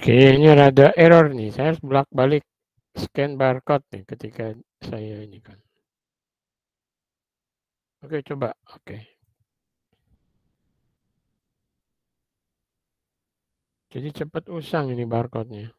Oke, ini ada error nih. Saya harus bolak-balik scan barcode nih ketika saya ini kan. Oke, coba. Oke. Jadi cepat usang ini barcode-nya.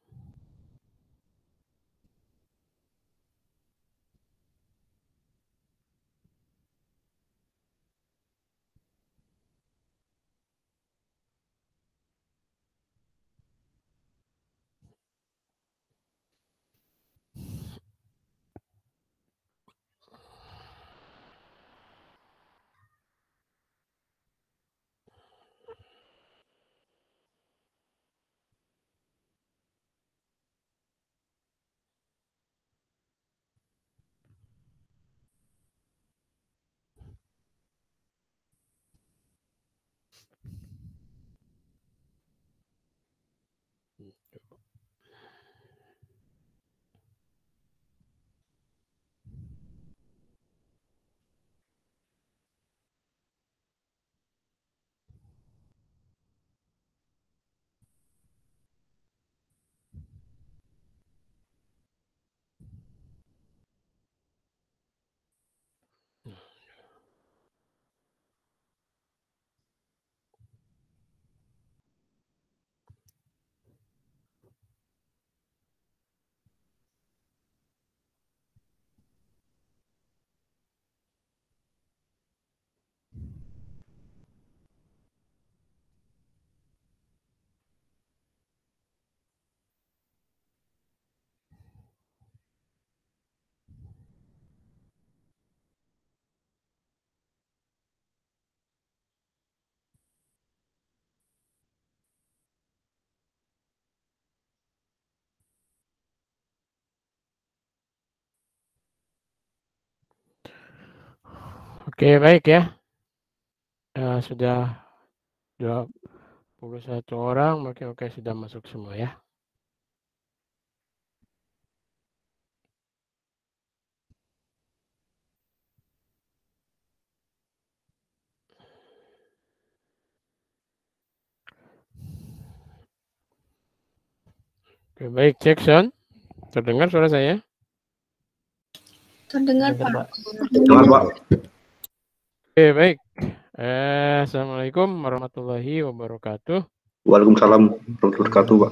Oke, baik ya. Sudah 21 orang, oke sudah masuk semua ya. Oke, baik, cek sound. Terdengar suara saya? Terdengar, Pak. Dengar, Pak. Oke, baik. Assalamualaikum warahmatullahi wabarakatuh. Waalaikumsalam warahmatullahi wabarakatuh, Pak.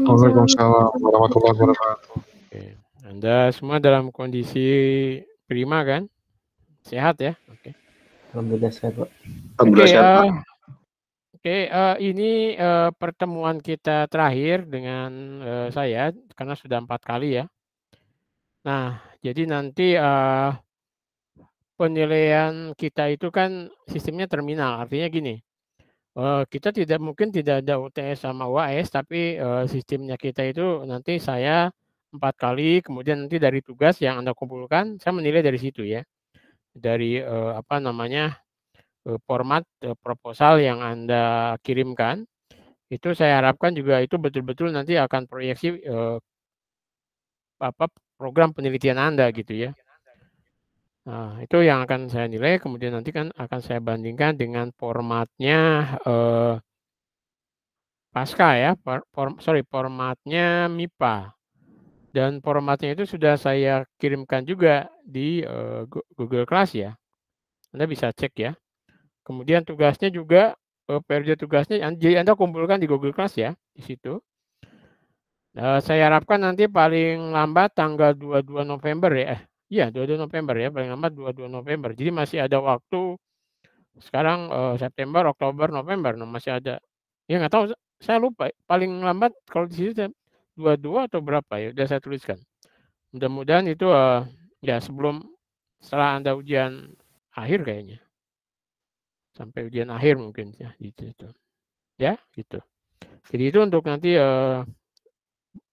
Waalaikumsalam warahmatullahi wabarakatuh. Oke. Anda semua dalam kondisi prima kan? Sehat ya? Oke. Alhamdulillah sehat, Pak. Alhamdulillah sehat, Pak. Oke, ini pertemuan kita terakhir dengan saya karena sudah 4 kali ya. Nah, jadi nanti penilaian kita itu kan sistemnya terminal, artinya gini. Kita mungkin tidak ada UTS sama UAS, tapi sistemnya kita itu nanti saya 4 kali, kemudian nanti dari tugas yang Anda kumpulkan, saya menilai dari situ ya. Dari format proposal yang Anda kirimkan, itu saya harapkan juga itu betul-betul nanti akan proyeksi program penelitian Anda gitu ya. Nah, itu yang akan saya nilai, kemudian nanti kan akan saya bandingkan dengan formatnya Pasca ya, formatnya MIPA. Dan formatnya itu sudah saya kirimkan juga di Google Class ya. Anda bisa cek ya. Kemudian tugasnya juga, periode tugasnya, jadi Anda kumpulkan di Google Class ya, di situ. Saya harapkan nanti paling lambat tanggal 22 November ya. Iya, 22 November ya, paling lambat 22 November. Jadi masih ada waktu sekarang September, Oktober, November, masih ada. Ya nggak tahu, saya lupa. Paling lambat kalau di sini 22 atau berapa ya, udah saya tuliskan. Mudah-mudahan itu ya setelah Anda ujian akhir kayaknya. Sampai ujian akhir mungkin ya, gitu. Ya, gitu. Jadi itu untuk nanti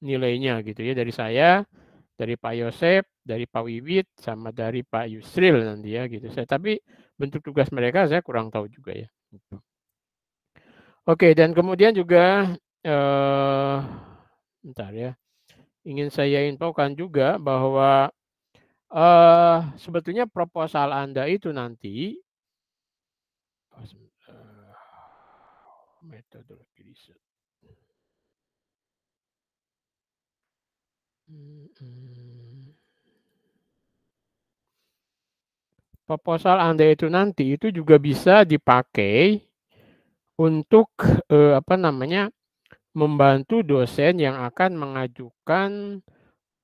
nilainya gitu ya, dari saya, dari Pak Yosep, dari Pak Wiwit, sama dari Pak Yusril nanti ya gitu. Tapi bentuk tugas mereka saya kurang tahu juga ya. Gitu. Oke, dan kemudian juga bentar ya, ingin saya infokan juga bahwa sebetulnya proposal Anda itu nanti metodologi riset. Proposal Anda itu nanti itu juga bisa dipakai untuk membantu dosen yang akan mengajukan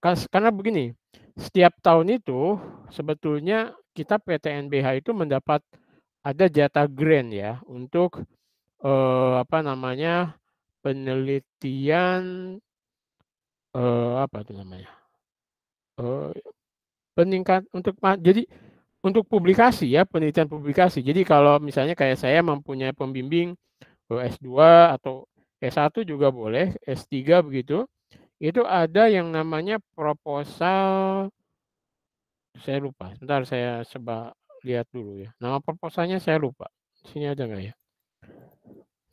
karena begini, setiap tahun itu sebetulnya kita PTNBH itu mendapat ada jatah grant ya untuk penelitian apa itu namanya? Jadi untuk publikasi ya, penelitian publikasi. Jadi kalau misalnya kayak saya mempunyai pembimbing S2 atau S1 juga boleh, S3 begitu. Itu ada yang namanya proposal, saya lupa. Sebentar saya coba lihat dulu ya. Nama proposalnya saya lupa. Sini ada nggak ya?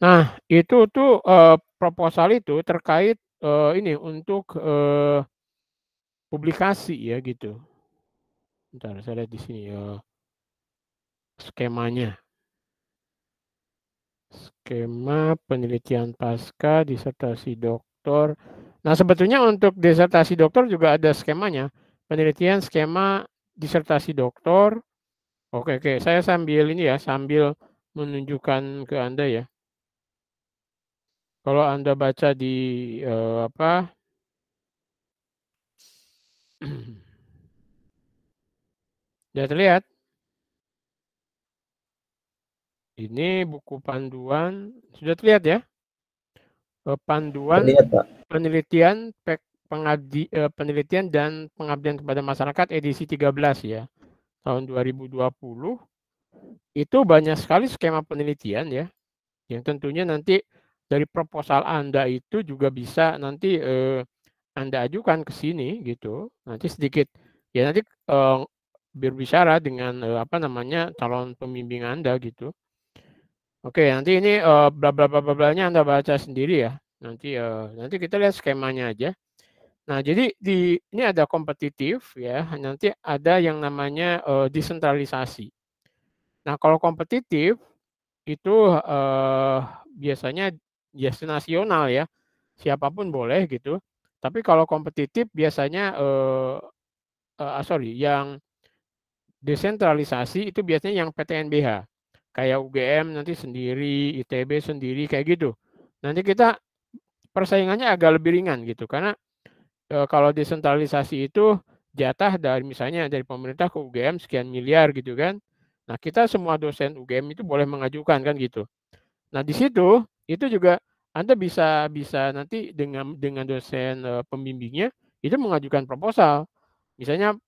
Nah, itu tuh proposal itu terkait ini untuk publikasi ya gitu. Bentar, saya lihat di sini skemanya. Skema penelitian pasca disertasi doktor. Nah, sebetulnya untuk disertasi doktor juga ada skemanya. Penelitian skema disertasi doktor. Oke, saya sambil ini ya, sambil menunjukkan ke Anda ya. Kalau Anda baca di sudah terlihat? Ini buku panduan, sudah terlihat ya? Panduan Terlihat, Pak. penelitian dan pengabdian kepada masyarakat edisi 13 ya, tahun 2020. Itu banyak sekali skema penelitian ya, yang tentunya nanti dari proposal Anda itu juga bisa nanti Anda ajukan ke sini gitu. Nanti sedikit ya nanti berbicara dengan calon pembimbing Anda gitu. Oke, nanti ini bla bla bla bla-nya Anda baca sendiri ya. Nanti kita lihat skemanya aja. Nah, jadi ini ada kompetitif ya, nanti ada yang namanya desentralisasi. Nah, kalau kompetitif itu biasanya nasional ya, siapapun boleh gitu. Tapi kalau kompetitif biasanya yang desentralisasi itu biasanya yang PTNBH. Kayak UGM nanti sendiri, ITB sendiri kayak gitu. Nanti kita persaingannya agak lebih ringan gitu karena kalau desentralisasi itu jatah misalnya dari pemerintah ke UGM sekian miliar gitu kan. Nah, kita semua dosen UGM itu boleh mengajukan kan gitu. Nah, di situ itu juga Anda bisa nanti dengan dosen pembimbingnya itu mengajukan proposal. Misalnya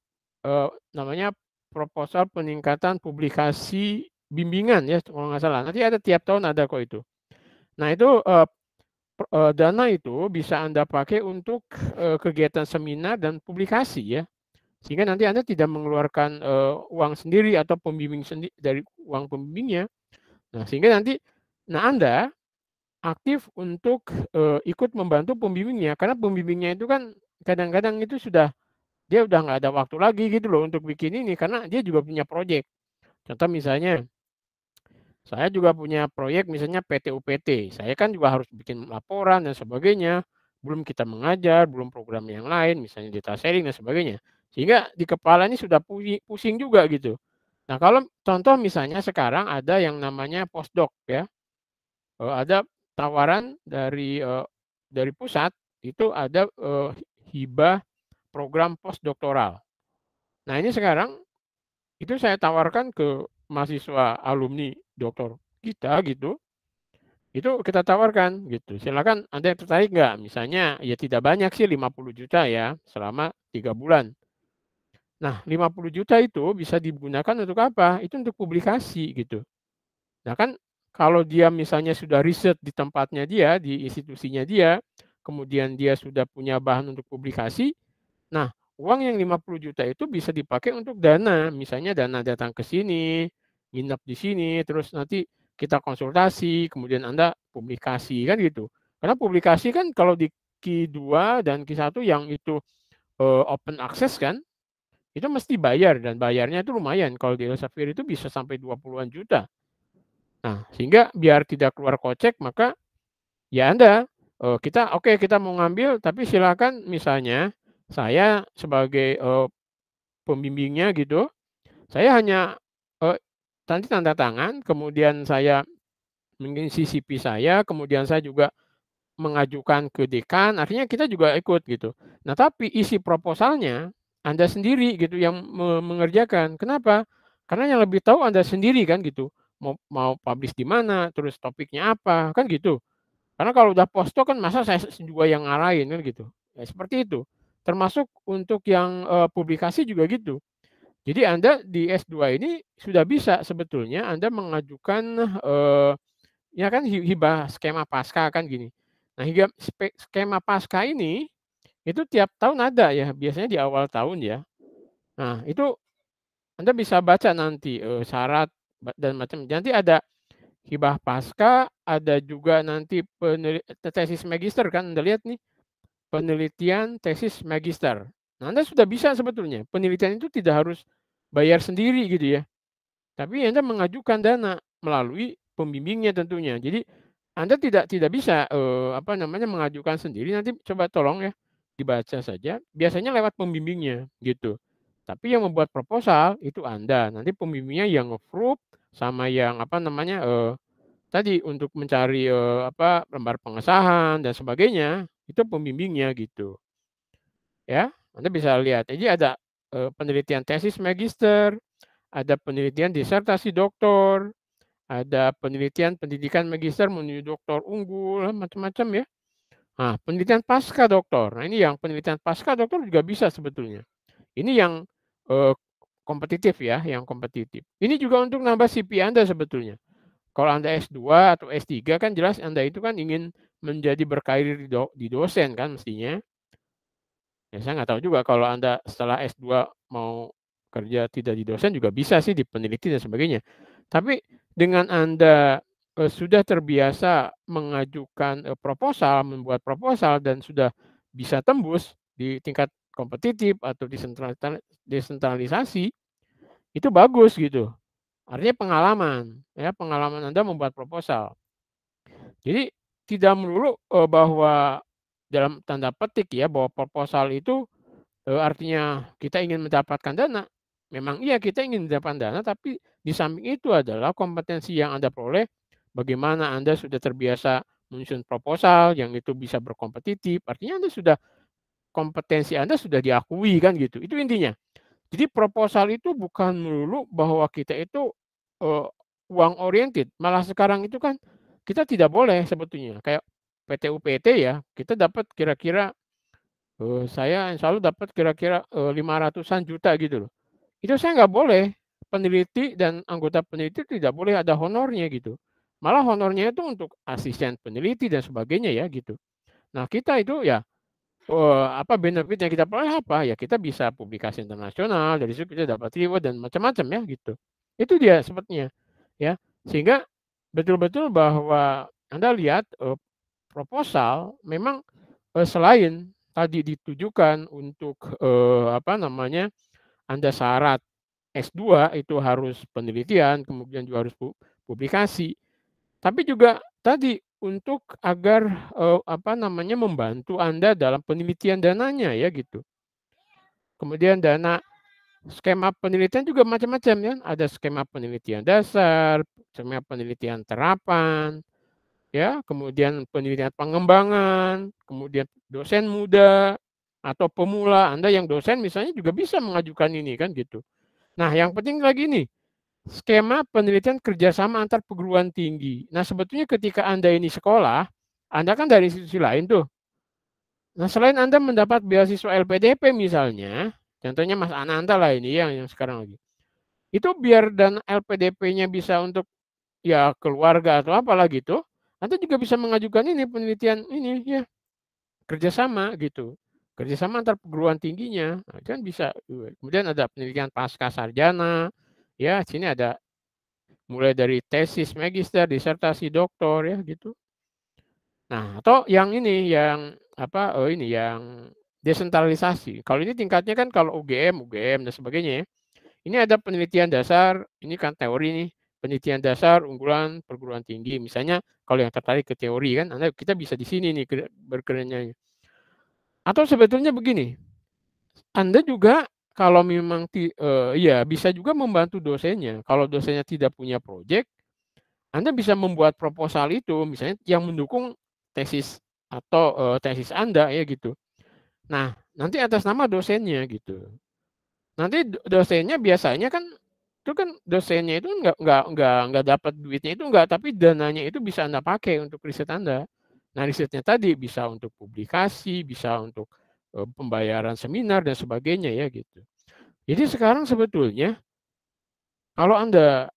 namanya proposal peningkatan publikasi bimbingan ya kalau nggak salah. Nanti ada tiap tahun ada kok itu. Nah, itu dana itu bisa Anda pakai untuk kegiatan seminar dan publikasi ya. Sehingga nanti Anda tidak mengeluarkan uang sendiri atau pembimbing sendiri dari uang pembimbingnya. Nah, sehingga nanti Anda aktif untuk ikut membantu pembimbingnya karena pembimbingnya itu kan kadang-kadang itu dia udah nggak ada waktu lagi gitu loh untuk bikin ini karena dia juga punya proyek. Contoh misalnya saya juga punya proyek misalnya PT-UPT. Saya kan juga harus bikin laporan dan sebagainya. Belum kita mengajar, belum program yang lain, misalnya data sharing dan sebagainya. Sehingga di kepala ini sudah pusing juga gitu. Nah, kalau contoh misalnya sekarang ada yang namanya postdoc ya. Ada tawaran dari pusat itu ada hibah program postdoktoral. Nah, ini sekarang itu saya tawarkan ke mahasiswa alumni doktor kita gitu, itu kita tawarkan gitu, silakan Anda yang tertarik nggak? Misalnya ya tidak banyak sih 50 juta ya selama 3 bulan. Nah 50 juta itu bisa digunakan untuk apa? Itu untuk publikasi gitu. Nah kan kalau dia misalnya sudah riset di tempatnya dia, di institusinya dia, kemudian dia sudah punya bahan untuk publikasi, nah uang yang 50 juta itu bisa dipakai untuk dana, misalnya dana datang ke sini, nginep di sini, terus nanti kita konsultasi, kemudian Anda publikasi kan gitu. Karena publikasi kan kalau di Q2 dan Q1 yang itu open access kan, itu mesti bayar dan bayarnya itu lumayan. Kalau di Elsevier itu bisa sampai 20-an juta. Nah, sehingga biar tidak keluar kocek, maka ya Anda kita mau ngambil tapi silakan misalnya Saya sebagai pembimbingnya gitu, saya hanya nanti tanda tangan, kemudian saya mengisi CV saya, kemudian saya juga mengajukan ke dekan, artinya kita juga ikut gitu. Nah, tapi isi proposalnya Anda sendiri gitu yang mengerjakan. Kenapa? Karena yang lebih tahu Anda sendiri kan gitu. Mau mau publish di mana, terus topiknya apa, kan gitu. Karena kalau udah posto kan masa saya juga yang ngarahin kan gitu. Ya seperti itu. Termasuk untuk yang publikasi juga gitu. Jadi Anda di S2 ini sudah bisa sebetulnya Anda mengajukan ya kan hibah skema pasca kan gini. Nah, skema pasca ini itu tiap tahun ada ya, biasanya di awal tahun ya. Nah, itu Anda bisa baca nanti syarat dan macam. Nanti ada hibah pasca, ada juga nanti tesis magister kan Anda lihat nih, penelitian tesis magister. Nah, Anda sudah bisa sebetulnya. Penelitian itu tidak harus bayar sendiri gitu ya. Tapi Anda mengajukan dana melalui pembimbingnya tentunya. Jadi Anda tidak bisa mengajukan sendiri, nanti coba tolong ya dibaca saja, biasanya lewat pembimbingnya gitu. Tapi yang membuat proposal itu Anda, nanti pembimbingnya yang nge-approve sama yang tadi untuk mencari lembar pengesahan dan sebagainya, itu pembimbingnya gitu. Ya, Anda bisa lihat. Jadi ada penelitian tesis magister, ada penelitian disertasi doktor, ada penelitian pendidikan magister menuju doktor unggul, macam-macam ya. Nah, penelitian pasca doktor. Nah, ini yang penelitian pasca doktor juga bisa sebetulnya. Ini yang kompetitif ya, yang kompetitif. Ini juga untuk nambah CV Anda sebetulnya. Kalau Anda S2 atau S3 kan jelas Anda itu kan ingin menjadi berkarir di dosen kan mestinya. Ya, saya nggak tahu juga kalau Anda setelah S2 mau kerja tidak di dosen juga bisa sih di peneliti dan sebagainya. Tapi dengan Anda sudah terbiasa mengajukan proposal, membuat proposal dan sudah bisa tembus di tingkat kompetitif atau desentralisasi, itu bagus gitu. Artinya pengalaman, ya pengalaman Anda membuat proposal. Jadi tidak melulu bahwa dalam tanda petik ya bahwa proposal itu artinya kita ingin mendapatkan dana. Memang iya kita ingin mendapatkan dana, tapi di samping itu adalah kompetensi yang Anda peroleh, bagaimana Anda sudah terbiasa menyusun proposal yang itu bisa berkompetitif, artinya Anda sudah kompetensi Anda sudah diakui kan gitu, itu intinya. Jadi proposal itu bukan melulu bahwa kita itu uang oriented, malah sekarang itu kan kita tidak boleh sebetulnya, kayak PT-UPT ya, kita dapat kira-kira saya insya Allah dapat kira-kira 500-an juta gitu loh. Itu saya nggak boleh, peneliti dan anggota peneliti tidak boleh ada honornya gitu. Malah honornya itu untuk asisten peneliti dan sebagainya ya gitu. Nah kita itu ya benefit yang kita peroleh apa? Ya kita bisa publikasi internasional, dari situ kita dapat reward dan macam-macam ya gitu. Itu dia sebetulnya ya. Sehingga betul-betul bahwa Anda lihat proposal memang selain tadi ditujukan untuk Anda syarat S2 itu harus penelitian, kemudian juga harus publikasi. Tapi juga tadi untuk agar membantu Anda dalam penelitian dananya ya gitu. Kemudian dana skema penelitian juga macam-macam ya, ada skema penelitian dasar, skema penelitian terapan, ya, kemudian penelitian pengembangan, kemudian dosen muda atau pemula, Anda yang dosen misalnya juga bisa mengajukan ini kan gitu. Nah, yang penting lagi nih, skema penelitian kerjasama antar perguruan tinggi. Nah, sebetulnya ketika Anda ini sekolah, Anda kan dari institusi lain tuh. Nah, selain Anda mendapat beasiswa LPDP misalnya, contohnya Mas Ananta lah ini yang sekarang lagi. Itu biar dan LPDP-nya bisa untuk ya keluarga atau apalah gitu, Anda juga bisa mengajukan ini penelitian ini ya kerjasama gitu, kerjasama antar perguruan tingginya, nah, kan bisa. Kemudian ada penelitian pasca sarjana, ya sini ada mulai dari tesis magister, disertasi doktor ya gitu. Nah atau yang ini yang yang desentralisasi. Kalau ini tingkatnya kan kalau UGM dan sebagainya ya. Ini ada penelitian dasar, ini kan teori nih, penelitian dasar unggulan perguruan tinggi. Misalnya kalau yang tertarik ke teori kan, kita bisa di sini nih bergeraknya. Atau sebetulnya begini, Anda juga kalau memang ya bisa juga membantu dosennya. Kalau dosennya tidak punya project, Anda bisa membuat proposal itu misalnya yang mendukung tesis atau tesis Anda ya gitu. Nah, nanti atas nama dosennya gitu. Nanti dosennya biasanya kan itu kan dosennya itu nggak dapat duitnya itu nggak, tapi dananya itu bisa Anda pakai untuk riset Anda. Nah, risetnya tadi bisa untuk publikasi, bisa untuk pembayaran seminar dan sebagainya ya gitu. Jadi sekarang sebetulnya kalau Anda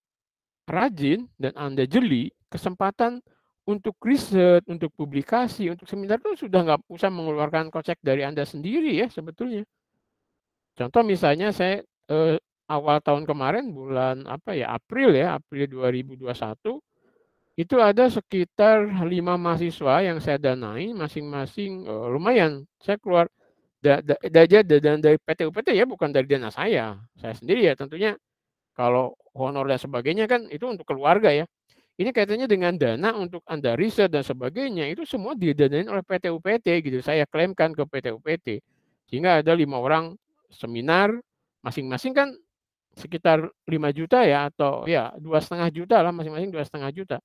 rajin dan Anda jeli, kesempatan untuk riset, untuk publikasi, untuk seminar itu sudah nggak usah mengeluarkan kocek dari Anda sendiri ya sebetulnya. Contoh misalnya saya awal tahun kemarin bulan April 2021 itu ada sekitar 5 mahasiswa yang saya danai masing-masing lumayan. Saya keluar dana dari PT UPT ya, bukan dari dana saya sendiri ya tentunya. Kalau honor dan sebagainya kan itu untuk keluarga ya. Ini kaitannya dengan dana untuk Anda riset dan sebagainya, itu semua didanain oleh PT UPT gitu. Saya klaimkan ke PT UPT. Sehingga ada 5 orang seminar, masing-masing kan sekitar 5 juta ya, atau ya 2,5 juta lah, masing-masing 2,5 juta.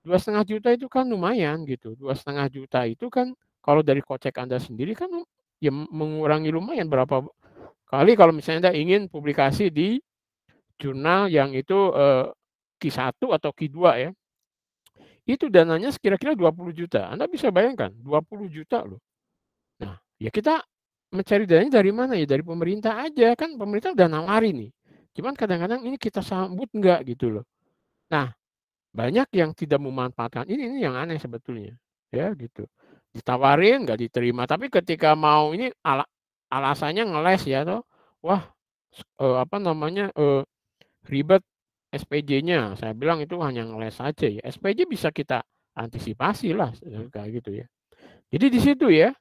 2,5 juta itu kan lumayan gitu. 2,5 juta itu kan kalau dari kocek Anda sendiri kan ya mengurangi lumayan berapa kali kalau misalnya Anda ingin publikasi di jurnal yang itu Q1 atau Q2 ya. Itu dananya kira-kira 20 juta. Anda bisa bayangkan 20 juta loh. Nah, ya kita mencari dananya dari mana ya? Dari pemerintah aja kan, pemerintah udah nawarin nih. Cuman kadang-kadang ini kita sambut enggak gitu loh. Nah, banyak yang tidak memanfaatkan ini yang aneh sebetulnya. Ya gitu. Ditawarin nggak diterima, tapi ketika mau ini alasannya ngeles ya toh. Wah, ribet SPJ-nya. Saya bilang itu hanya ngeles saja ya. SPJ bisa kita antisipasi lah kayak gitu ya. Jadi di situ ya.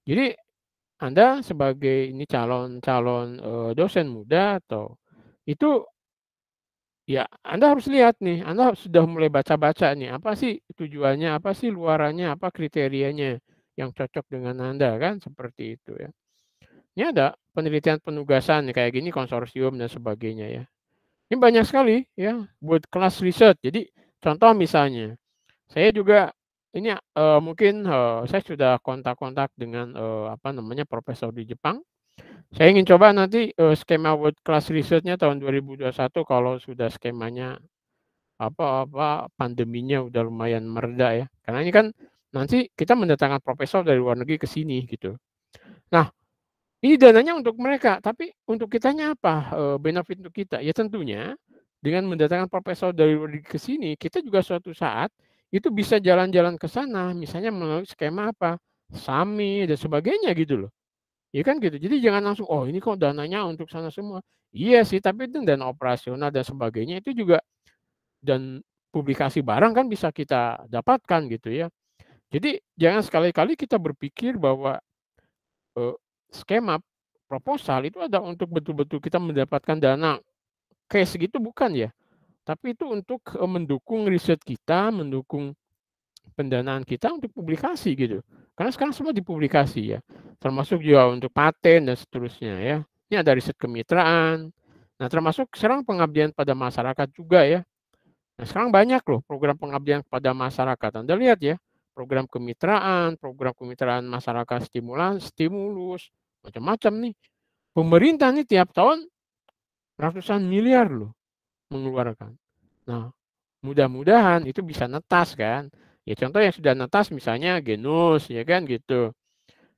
Jadi Anda sebagai ini calon dosen muda atau itu ya Anda harus lihat nih, Anda sudah mulai baca-baca nih, apa sih tujuannya, apa sih luarannya, apa kriterianya yang cocok dengan Anda kan seperti itu ya. Ini ada penelitian penugasan nih, kayak gini konsorsium dan sebagainya ya. Ini banyak sekali ya buat kelas riset. Jadi contoh misalnya, saya juga ini mungkin saya sudah kontak-kontak dengan profesor di Jepang. Saya ingin coba nanti skema world class risetnya tahun 2021 kalau sudah skemanya pandeminya udah lumayan mereda ya. Karena ini kan nanti kita mendatangkan profesor dari luar negeri ke sini gitu. Nah, ini dananya untuk mereka, tapi untuk kitanya apa benefit untuk kita? Ya tentunya dengan mendatangkan profesor dari luar negeri ke sini, kita juga suatu saat itu bisa jalan-jalan ke sana, misalnya melalui skema SAMI dan sebagainya gitu loh. Ya kan gitu. Jadi jangan langsung, oh ini kok dananya untuk sana semua. Iya sih, tapi itu dana operasional dan sebagainya itu juga dan publikasi barang kan bisa kita dapatkan gitu ya. Jadi jangan sekali-kali kita berpikir bahwa skema proposal itu ada untuk betul-betul kita mendapatkan dana kayak segitu bukan ya. Tapi itu untuk mendukung riset kita, mendukung pendanaan kita untuk publikasi gitu. Karena sekarang semua dipublikasi ya. Termasuk juga untuk paten dan seterusnya ya. Ini ada riset kemitraan. Nah, termasuk sekarang pengabdian pada masyarakat juga ya. Nah, sekarang banyak loh program pengabdian kepada masyarakat. Anda lihat ya, program kemitraan masyarakat stimulus, macam-macam nih. Pemerintah nih tiap tahun ratusan miliar loh mengeluarkan. Nah, mudah-mudahan itu bisa netas kan. Ya contoh yang sudah netas misalnya Genus ya kan gitu.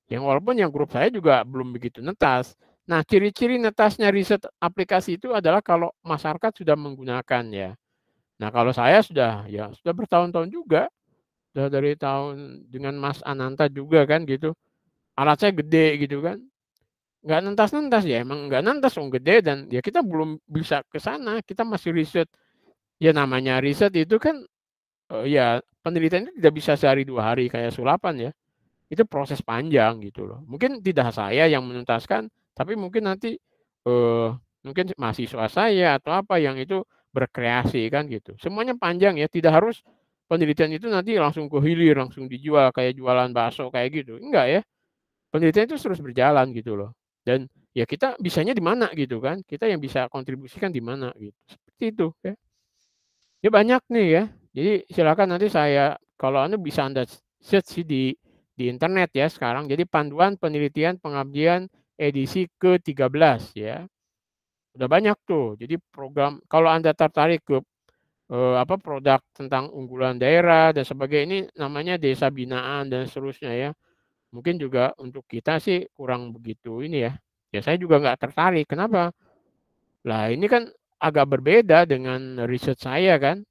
Yang walaupun yang grup saya juga belum begitu netas. Nah, ciri-ciri netasnya riset aplikasi itu adalah kalau masyarakat sudah menggunakan ya. Nah, kalau saya sudah bertahun-tahun juga. Sudah dari tahun dengan Mas Ananta juga kan gitu. Alat saya gede gitu kan. Nggak nentas-nentas ya, emang nggak nentas gede dan ya kita belum bisa ke sana. Kita masih riset. Ya namanya riset itu kan ya penelitian itu tidak bisa sehari 2 hari kayak sulapan ya. Itu proses panjang gitu loh. Mungkin tidak saya yang menuntaskan, tapi mungkin nanti mungkin mahasiswa saya atau apa yang itu berkreasi kan gitu. Semuanya panjang ya, tidak harus penelitian itu nanti langsung ke hilir, langsung dijual kayak jualan bakso kayak gitu. Enggak ya. Penelitian itu terus berjalan gitu loh. Dan ya kita bisanya di mana gitu kan, kita yang bisa kontribusikan di mana gitu, seperti itu ya. Ya banyak nih ya, jadi silakan nanti kalau Anda bisa Anda search sih di internet ya sekarang, jadi Panduan Penelitian Pengabdian edisi ke-13 ya. Udah banyak tuh, jadi program kalau Anda tertarik ke produk tentang unggulan daerah dan sebagainya, ini namanya desa binaan dan seterusnya ya. Mungkin juga untuk kita sih kurang begitu ini ya. Ya saya juga nggak tertarik, kenapa? Lah ini kan agak berbeda dengan riset saya kan.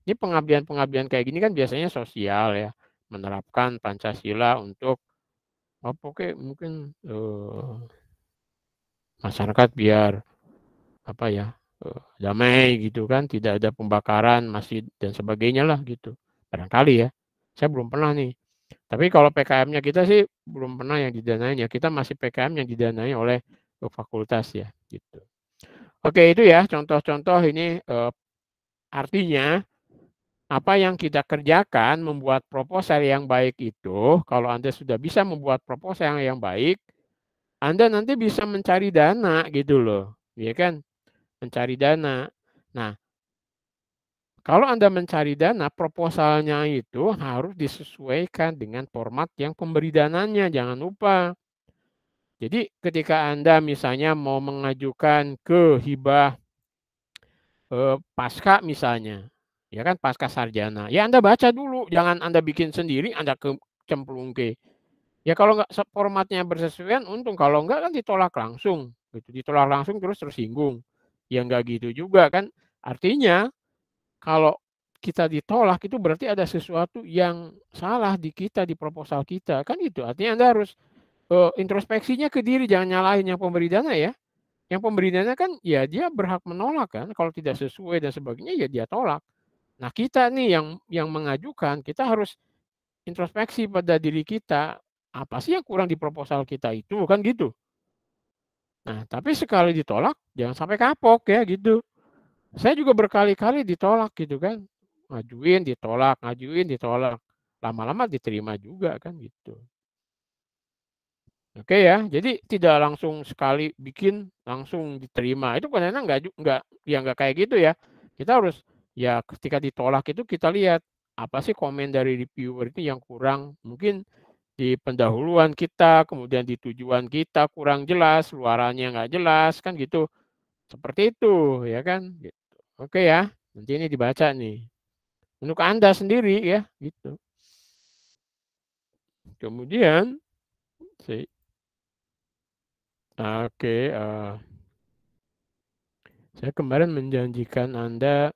Ini pengabdian-pengabdian kayak gini kan biasanya sosial ya, menerapkan Pancasila untuk mungkin masyarakat biar damai gitu kan, tidak ada pembakaran masjid dan sebagainya lah gitu. Barangkali ya, saya belum pernah nih. Tapi kalau PKM-nya kita sih belum pernah yang didanain ya, kita masih PKM yang didanai oleh fakultas ya gitu. Oke itu ya contoh-contoh ini artinya apa yang kita kerjakan membuat proposal yang baik itu, kalau Anda sudah bisa membuat proposal yang baik, Anda nanti bisa mencari dana gitu loh, ya kan? Mencari dana. Nah, kalau Anda mencari dana, proposalnya itu harus disesuaikan dengan format yang pemberi dananya, jangan lupa. Jadi ketika Anda misalnya mau mengajukan ke hibah pasca misalnya, ya kan pasca sarjana, ya Anda baca dulu, jangan Anda bikin sendiri, Anda cemplungke. Ya kalau nggak formatnya bersesuaian untung, kalau nggak kan ditolak langsung, gitu. Ditolak langsung terus tersinggung. Ya nggak gitu juga kan. Artinya kalau kita ditolak itu berarti ada sesuatu yang salah di kita, di proposal kita, kan gitu. Artinya Anda harus introspeksinya ke diri, jangan nyalahin yang pemberi dana ya. Yang pemberi dana kan ya dia berhak menolak kan, kalau tidak sesuai dan sebagainya ya dia tolak. Nah kita nih yang mengajukan, kita harus introspeksi pada diri kita, apa sih yang kurang di proposal kita itu, kan gitu. Nah tapi sekali ditolak jangan sampai kapok ya gitu. Saya juga berkali-kali ditolak gitu kan, ngajuin ditolak, lama-lama diterima juga kan gitu. Oke ya, jadi tidak langsung sekali bikin langsung diterima. Itu kadang-kadang nggak kayak gitu ya. Kita harus ya ketika ditolak itu kita lihat apa sih komen dari reviewer itu yang kurang. Mungkin di pendahuluan kita, kemudian di tujuan kita kurang jelas, luarannya nggak jelas kan gitu. Seperti itu ya kan. Gitu. Oke ya, nanti ini dibaca nih. Untuk Anda sendiri ya gitu. Kemudian saya kemarin menjanjikan Anda,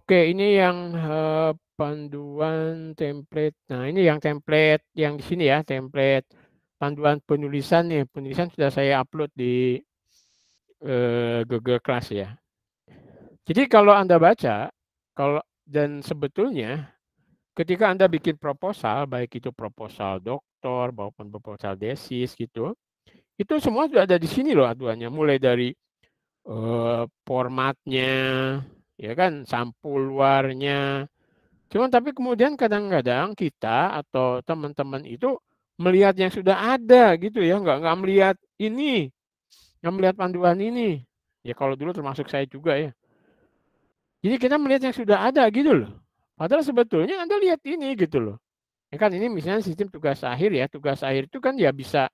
ini yang panduan template. Nah, ini yang template yang di sini ya, template panduan penulisan nih. Penulisan sudah saya upload di Google Class ya. Jadi kalau Anda baca, dan sebetulnya ketika Anda bikin proposal, baik itu proposal doktor maupun proposal tesis gitu, itu semua sudah ada di sini loh aduannya, mulai dari formatnya, ya kan, sampul luarnya. Cuman tapi kemudian kadang-kadang kita atau teman-teman itu melihat yang sudah ada gitu ya, nggak melihat ini, nggak melihat panduan ini. Ya kalau dulu termasuk saya juga ya. Jadi kita melihat yang sudah ada gitu loh. Padahal sebetulnya Anda lihat ini gitu loh. Ya kan ini misalnya sistem tugas akhir ya. Tugas akhir itu kan ya bisa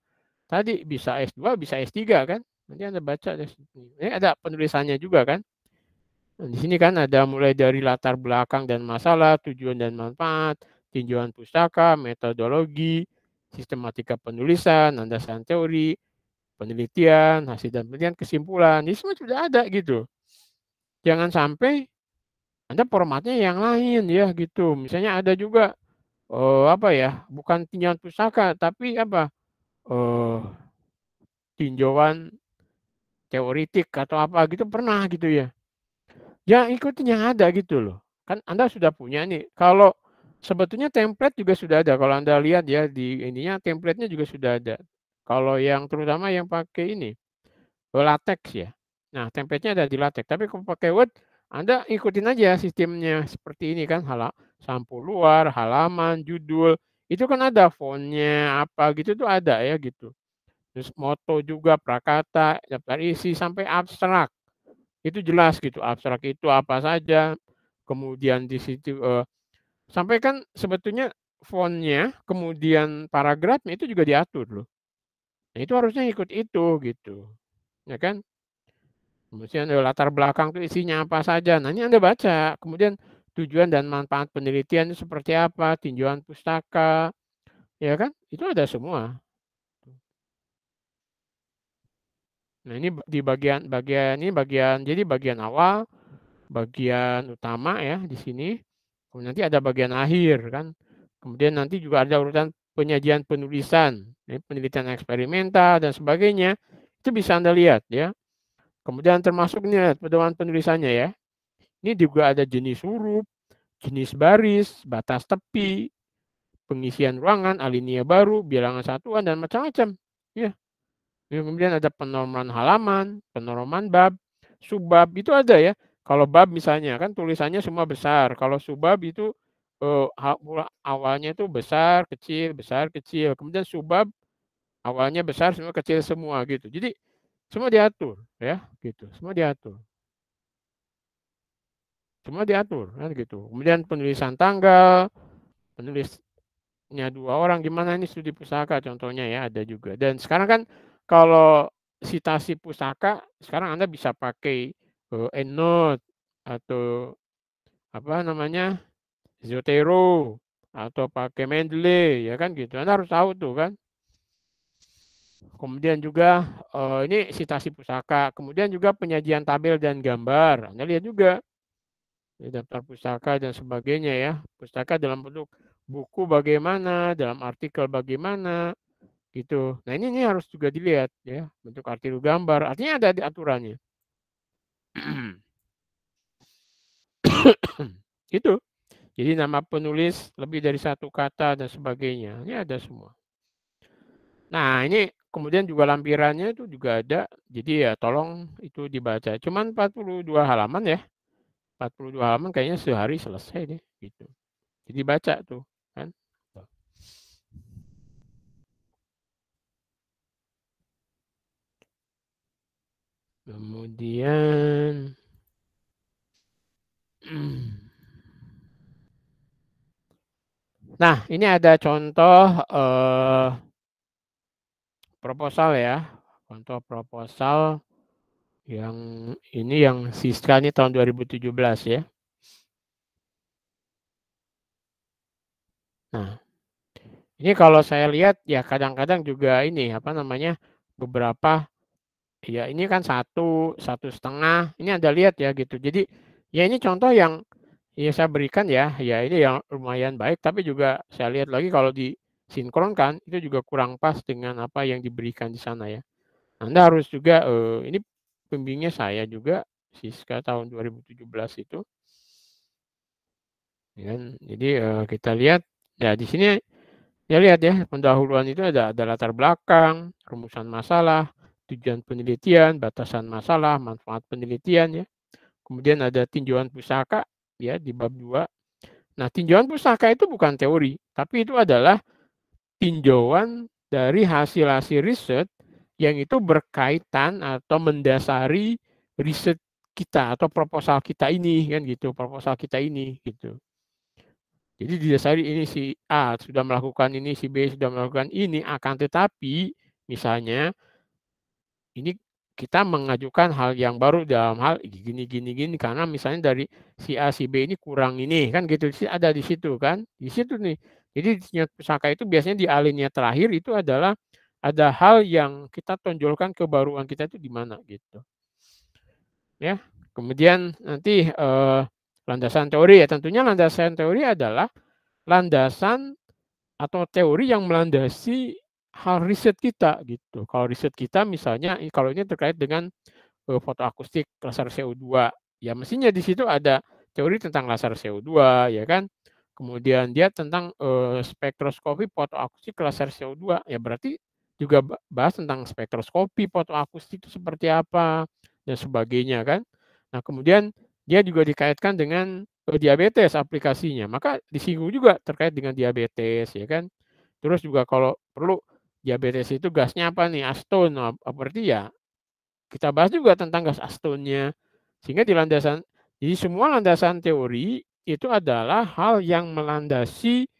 S2, bisa S3 kan. Nanti Anda baca ini ada penulisannya juga kan. Nah, di sini kan ada mulai dari latar belakang dan masalah, tujuan dan manfaat, tinjauan pustaka, metodologi, sistematika penulisan, landasan teori, penelitian, hasil dan penelitian, kesimpulan. Ini semua sudah ada gitu. Jangan sampai Anda formatnya yang lain ya gitu. Misalnya ada juga bukan tinjauan pustaka tapi tinjauan teoritik atau apa gitu pernah gitu ya. Ya ikutin yang ada gitu loh. Kan Anda sudah punya nih. Kalau sebetulnya template juga sudah ada. Kalau Anda lihat ya di ininya template-nya juga sudah ada. Kalau yang terutama yang pakai ini LaTeX ya. Nah, template-nya ada di LaTeX. Tapi kalau pakai Word, Anda ikutin aja sistemnya seperti ini kan. Sampul luar, halaman, judul. Itu kan ada fontnya apa gitu tuh ada ya gitu. terus moto juga, prakata, daftar isi, sampai abstrak. Itu jelas gitu, abstrak itu apa saja, kemudian di situ, sampai kan sebetulnya font-nya, kemudian paragrafnya itu juga diatur loh. Nah itu harusnya ikut itu gitu, ya kan? Kemudian latar belakang itu isinya apa saja. Nah ini Anda baca, kemudian tujuan dan manfaat penelitian itu seperti apa, tinjauan pustaka, ya kan? Itu ada semua. Nah ini di bagian ini jadi bagian awal, bagian utama ya di sini. Kemudian nanti ada bagian akhir kan. Kemudian nanti juga ada urutan penyajian penulisan, penelitian eksperimental dan sebagainya. Itu bisa Anda lihat ya. Kemudian termasuk ini lihat pedoman penulisannya ya. Ini juga ada jenis huruf, jenis baris, batas tepi, pengisian ruangan, alinea baru, bilangan satuan dan macam-macam. Ya. Kemudian ada penormalan halaman, penormalan bab, subbab itu ada ya. Kalau bab misalnya kan tulisannya semua besar. Kalau subbab itu awalnya itu besar, kecil. Kemudian subbab awalnya besar, semua kecil semua gitu. Jadi semua diatur ya, gitu. Semua diatur kan gitu. Kemudian penulisan tanggal, penulisnya 2 orang gimana ini studi pustaka contohnya ya ada juga. Dan sekarang kan kalau citasi pustaka sekarang Anda bisa pakai EndNote atau apa namanya Zotero atau pakai Mendeley ya kan gitu. Anda harus tahu tuh kan. Kemudian juga ini citasi pustaka. Kemudian juga penyajian tabel dan gambar. Anda lihat juga daftar pustaka dan sebagainya ya. Pustaka dalam bentuk buku bagaimana, dalam artikel bagaimana gitu. Nah ini harus juga dilihat ya, bentuk artikel gambar. Artinya ada di aturannya. Itu. Jadi nama penulis lebih dari 1 kata dan sebagainya. Ini ada semua. Nah ini kemudian juga lampirannya itu juga ada. Jadi ya tolong itu dibaca. Cuman 42 halaman ya. 42 halaman kayaknya sehari selesai deh gitu. Jadi baca tuh kan. Kemudian nah, ini ada contoh proposal ya. Contoh proposal yang ini yang Siska ini tahun 2017 ya. Nah, ini kalau saya lihat ya kadang-kadang juga ini apa namanya beberapa ya ini kan 1,5 ini Anda lihat ya gitu. Jadi ya ini contoh yang ya saya berikan ya ini yang lumayan baik tapi juga saya lihat lagi kalau disinkronkan itu juga kurang pas dengan apa yang diberikan di sana ya. Anda harus juga ini pembimbingnya saya juga Siska tahun 2017 itu. Ya, jadi kita lihat ya di sini ya lihat ya pendahuluan itu ada latar belakang, rumusan masalah, tujuan penelitian, batasan masalah, manfaat penelitian ya. Kemudian ada tinjauan pustaka ya di bab 2. Nah, tinjauan pustaka itu bukan teori, tapi itu adalah tinjauan dari hasil-hasil riset yang itu berkaitan atau mendasari riset kita atau proposal kita ini kan gitu, proposal kita ini gitu. Jadi didasari ini si A sudah melakukan ini, si B sudah melakukan ini, akan tetapi misalnya ini kita mengajukan hal yang baru dalam hal gini karena misalnya dari si A si B ini kurang ini kan gitu ada di situ kan di situ nih. Jadi tinjauan pustaka itu biasanya di alinea terakhir itu adalah ada hal yang kita tonjolkan kebaruan kita itu di mana gitu. Ya. Kemudian nanti landasan teori ya tentunya landasan teori adalah landasan atau teori yang melandasi hal riset kita gitu. Kalau riset kita misalnya kalau ini terkait dengan foto akustik laser CO2, ya mestinya di situ ada teori tentang laser CO2 ya kan. Kemudian dia tentang spektroskopi foto akustik laser CO2, ya berarti juga bahas tentang spektroskopi foto akustik itu seperti apa dan sebagainya kan. Nah, kemudian dia juga dikaitkan dengan diabetes aplikasinya. Maka disinggung juga terkait dengan diabetes ya kan. Terus juga kalau perlu Diabetes itu gasnya apa nih? Acetone. Nah, berarti ya kita bahas juga tentang gas acetone-nya. Sehingga jadi semua landasan teori itu adalah hal yang melandasi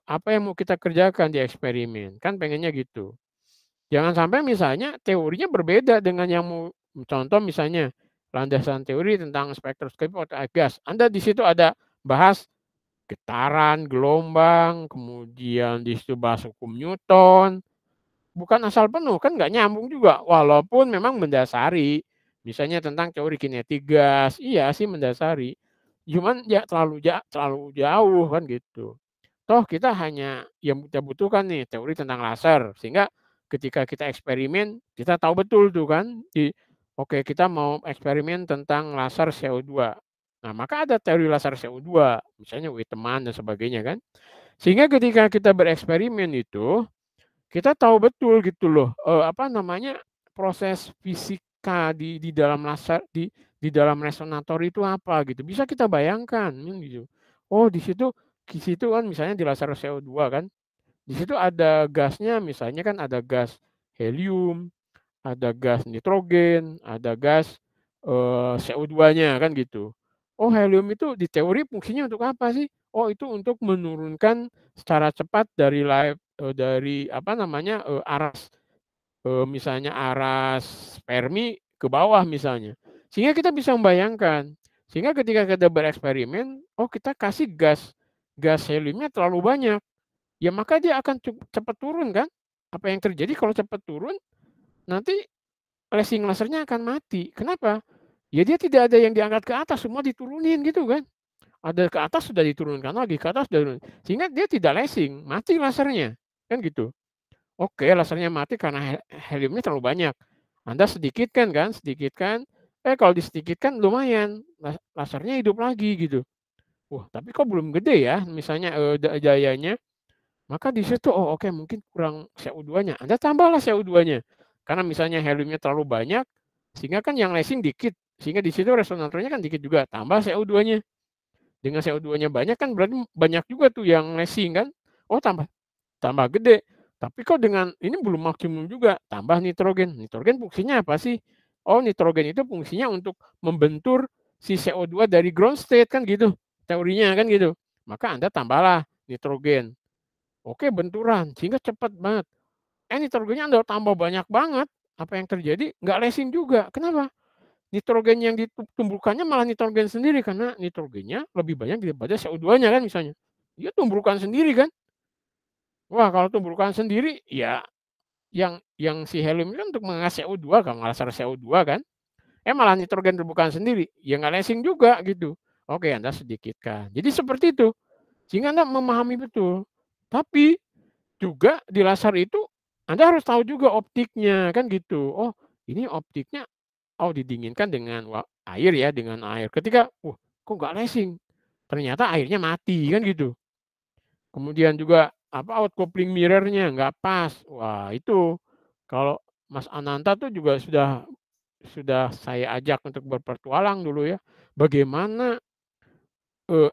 apa yang mau kita kerjakan di eksperimen. Kan pengennya gitu. Jangan sampai misalnya teorinya berbeda dengan yang mau contoh misalnya landasan teori tentang spektroskopi atau gas. Anda di situ ada bahas getaran, gelombang, kemudian di situ bahas hukum Newton. Bukan asal penuh, kan nggak nyambung juga. Walaupun memang mendasari, misalnya tentang teori kinetik gas, iya sih mendasari. Cuman ya terlalu jauh kan gitu. Toh kita hanya yang kita butuhkan nih teori tentang laser, sehingga ketika kita eksperimen, kita tahu betul tuh kan, oke kita mau eksperimen tentang laser CO2. Nah, maka ada teori laser CO2, misalnya Witteman dan sebagainya kan. Sehingga ketika kita bereksperimen itu, kita tahu betul gitu loh, proses fisika di dalam laser di dalam resonator itu apa gitu. Bisa kita bayangkan gitu. Oh, di situ kan misalnya di laser CO2 kan, di situ ada gasnya misalnya kan ada gas helium, ada gas nitrogen, ada gas CO2-nya kan gitu. Oh, helium itu di teori fungsinya untuk apa sih? Oh, itu untuk menurunkan secara cepat dari aras misalnya aras Fermi ke bawah misalnya. Sehingga kita bisa membayangkan. Sehingga ketika kita bereksperimen, oh kita kasih gas heliumnya terlalu banyak. Ya maka dia akan cepat turun kan? Apa yang terjadi kalau cepat turun? Nanti lensing lasernya akan mati. Kenapa? Ya dia tidak ada yang diangkat ke atas, semua diturunin gitu kan. Ada ke atas sudah diturunkan lagi, ke atas sudah diturunkan. Sehingga dia tidak lensing, mati lasernya. Kan gitu. Oke, lasernya mati karena heliumnya terlalu banyak. Anda sedikitkan kan, sedikitkan. Kalau disedikitkan lumayan, lasernya hidup lagi gitu. Wah, tapi kok belum gede ya, misalnya dayanya. Maka di situ, oh oke mungkin kurang CO2-nya. Anda tambahlah CO2-nya. Karena misalnya heliumnya terlalu banyak, sehingga kan yang lensing dikit. Sehingga di situ resonatornya kan dikit juga. Tambah CO2-nya. Dengan CO2-nya banyak kan berarti banyak juga tuh yang lensing kan. Oh tambah gede. Tapi kok dengan ini belum maksimum juga. Tambah nitrogen. Nitrogen fungsinya apa sih? Oh nitrogen itu fungsinya untuk membentur si CO2 dari ground state kan gitu. Teorinya kan gitu. Maka Anda tambahlah nitrogen. Oke, benturan, sehingga cepat banget. Nitrogennya Anda tambah banyak banget. Apa yang terjadi? Nggak lensing juga. Kenapa? Nitrogen yang ditumbuhkannya malah nitrogen sendiri, karena nitrogennya lebih banyak daripada CO2-nya kan misalnya. Dia tumbuhkan sendiri kan. Wah, kalau tumbuhkan sendiri, ya yang si helium kan untuk mengangkat CO2, kalau laser CO2 kan. Malah nitrogen tumbuhkan sendiri. Ya nggak lensing juga gitu. Oke, Anda sedikitkan. Jadi seperti itu. Sehingga Anda memahami betul. Tapi juga di laser itu Anda harus tahu juga optiknya kan gitu. Oh, ini optiknya didinginkan dengan air ya, dengan air. Ketika, kok nggak lensing? Ternyata airnya mati kan gitu. Kemudian juga outcoupling mirror-nya nggak pas. Wah, itu kalau Mas Ananta tuh juga sudah saya ajak untuk berpetualang dulu ya. Bagaimana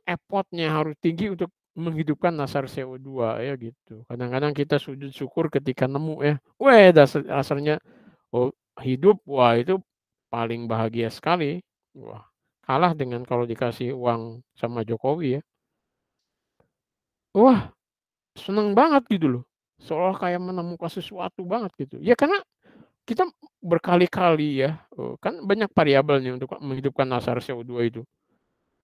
effort-nya harus tinggi untuk menghidupkan laser CO2 ya gitu. Kadang-kadang kita sujud syukur ketika nemu ya. Weh, lasernya hidup, wah itu paling bahagia sekali. Wah, kalah dengan kalau dikasih uang sama Jokowi ya. Wah, seneng banget gitu loh. Seolah kayak menemukan sesuatu banget gitu. Ya karena kita berkali-kali ya, kan banyak variabel nih untuk menghidupkan laser CO2 itu.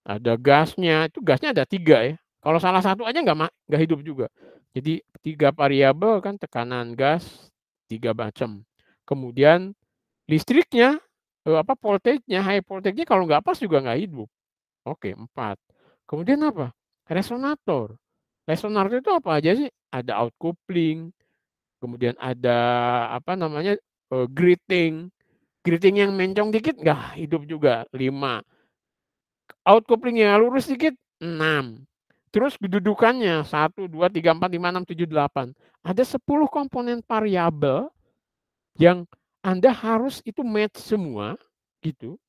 Ada gasnya, itu gasnya ada 3 ya. Kalau salah satu aja nggak hidup juga. Jadi 3 variabel kan tekanan gas 3 macam. Kemudian listriknya, voltage-nya, high voltage-nya kalau nggak pas juga nggak hidup. Oke, 4. Kemudian apa? Resonator. Resonator itu apa aja sih? Ada outcoupling, kemudian ada grating. Grating yang mencong dikit nggak hidup juga, 5. Outcoupling yang lurus dikit, 6. Terus kedudukannya 1, 2, 3, 4, 5, 6, 7, 8. Ada 10 komponen variabel yang Anda harus itu match semua gitu.